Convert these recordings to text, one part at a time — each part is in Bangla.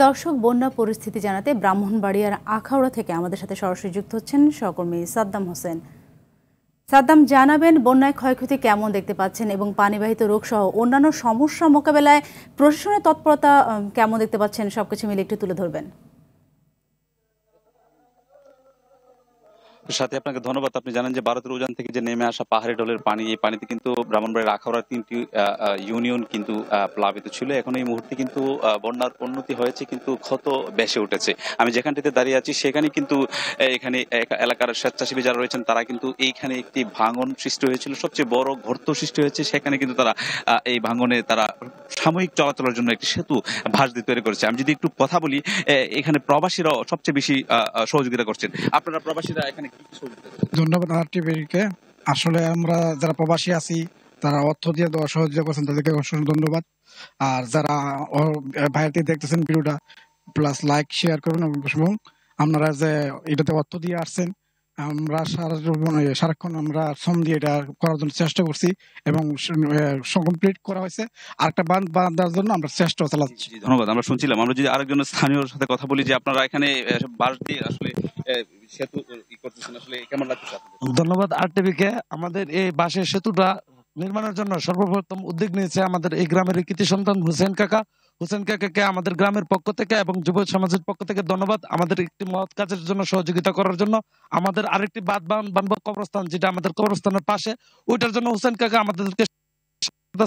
দর্শক, বন্যা পরিস্থিতি জানাতে ব্রাহ্মণবাড়িয়ার আখাউড়া থেকে আমাদের সাথে সরাসরি যুক্ত হচ্ছেন সহকর্মী সাদ্দাম হোসেন। সাদ্দাম, জানাবেন বন্যায় ক্ষয়ক্ষতি কেমন দেখতে পাচ্ছেন এবং পানিবাহিত রোগ সহ অন্যান্য সমস্যা মোকাবেলায় প্রশাসনের তৎপরতা কেমন দেখতে পাচ্ছেন, সবকিছু মিলে একটু তুলে ধরবেন। সাথে আপনাকে ধন্যবাদ। আপনি জানেন যে ভারতের উজান থেকে যে নেমে আসা পাহাড়ি ঢলের পানি, এই পানিতে কিন্তু ব্রাহ্মণবাড়িয়ার আখাউড়ার ৩টি ইউনিয়ন কিন্তু প্লাবিত ছিল। এখন এই মুহূর্তে কিন্তু বন্যার উন্নতি হয়েছে, কিন্তু ক্ষত বেশি উঠেছে। আমি যেখানটিতে দাঁড়িয়ে আছি সেখানে কিন্তু এখানে এলাকার স্বেচ্ছাসেবী যারা রয়েছেন তারা কিন্তু এইখানে একটি ভাঙন সৃষ্টি হয়েছিল, সবচেয়ে বড় গর্ত সৃষ্টি হয়েছে। সেখানে কিন্তু তারা এই ভাঙনে তারা সাময়িক চলাচলের জন্য একটি সেতু ভাঁজ দিয়ে তৈরি করেছে। আমি যদি একটু কথা বলি, এখানে প্রবাসীরাও সবচেয়ে বেশি সহযোগিতা করছেন। আপনারা প্রবাসীরা এখানে কি সহযোগিতা করছেন? ধন্যবাদ RTVকে। আসলে আমরা যারা প্রবাসী আছি তারা অর্থ দিয়ে সহযোগিতা করছেন, তাদেরকে অসংখ্য ধন্যবাদ। আর যারা বাইরে থেকে দেখতেছেন ভিডিওটা, প্লাস লাইক শেয়ার করুন এবং আপনারা যে এটাতে অর্থ দিয়ে আসছেন, আমরা সারাক্ষণ আমরা শ্রম দিয়ে এটা করার জন্য চেষ্টা করছি এবং কমপ্লিট করা হয়েছে। আরেকটা বাঁধার জন্য আমরা চেষ্টা চালাচ্ছি। ধন্যবাদ। আমরা শুনছিলাম, আমরা যদি আরেকজন স্থানীয় সাথে কথা বলি যে আপনারা এখানে বাঁশ দিয়ে আসলে সেতু করতেছেন, আসলে কেমন লাগছে? ধন্যবাদ RTVকে। আমাদের এই বাঁশের সেতুটা নির্মাণের জন্য সর্বপ্রথম উদ্যোগ নিয়েছে আমাদের এই গ্রামের কৃতি সন্তান হুসেন কাকা। হুসেন কাকাকে আমাদের গ্রামের পক্ষ থেকে এবং যুব সমাজের পক্ষ থেকে ধন্যবাদ, আমাদের একটি মহৎ কাজের জন্য সহযোগিতা করার জন্য। আমাদের আরেকটি বানবো কবরস্থান, যেটা আমাদের কবরস্থানের পাশে, ওইটার জন্য হুসেন কাকা আমাদেরকে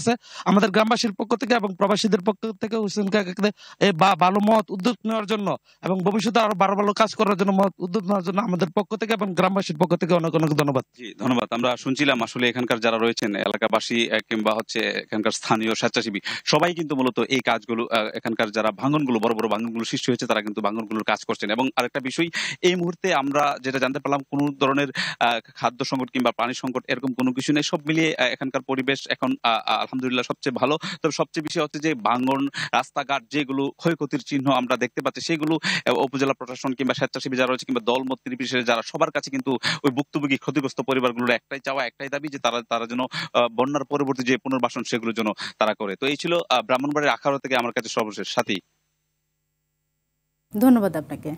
আছে। আমাদের গ্রামবাসীর পক্ষ থেকে এবং প্রবাসীদের পক্ষ থেকে হুসেন কাকাকে এই ভালো মহৎ উদ্যোগ নেওয়ার জন্য এবং ভবিষ্যতে আরো ভালো ভালো কাজ করার জন্য মহৎ উদ্যোগ নেওয়ার জন্য আমাদের পক্ষ থেকে এবং গ্রামবাসীর পক্ষ থেকে অনেক অনেক ধন্যবাদ। জি ধন্যবাদ। আমরা শুনছিলাম আসলে এখানকার যারা রয়েছেন এলাকাবাসী কিংবা হচ্ছে এখানকার স্থানীয় স্বেচ্ছাসেবী, সবাই কিন্তু মূলত এই কাজগুলো, এখানকার যারা ভাঙনগুলো, বড় বড় ভাঙনগুলো সৃষ্টি হয়েছে, তারা কিন্তু ভাঙনগুলোর কাজ করছেন। এবং আরেকটা বিষয়, এই মুহূর্তে আমরা যেটা জানতে পারলাম, কোনো ধরনের খাদ্য সংকট কিংবা পানি সংকট এরকম কোনো কিছু নেই। সব মিলিয়ে এখানকার পরিবেশ এখন আলহামদুলিল্লাহ সবচেয়ে ভালো। তবে সবচেয়ে বেশি হচ্ছে যে ভাঙন, রাস্তাঘাট যেগুলো ক্ষয়ক্ষতির চিহ্ন আমরা দেখতে পাচ্ছি, সেগুলো উপজেলা প্রশাসন কিংবা স্বেচ্ছাসেবী যারা রয়েছে কিংবা দলমত নির্বিশেষে যারা, সবার কাছে কিন্তু ওই ভুক্তভোগী ক্ষতিগ্রস্ত পরিবারগুলোর একটাই চাওয়া, একটাই দাবি যে তারা যেন বন্যার পরবর্তী যে পুনর্বাসন সেগুলোর জন্য তারা করে। তো এই ছিল ব্রাহ্মণবাড়িয়ার আখাউড়া থেকে আমার কাছে সর্বশেষ সাথী। ধন্যবাদ আপনাকে।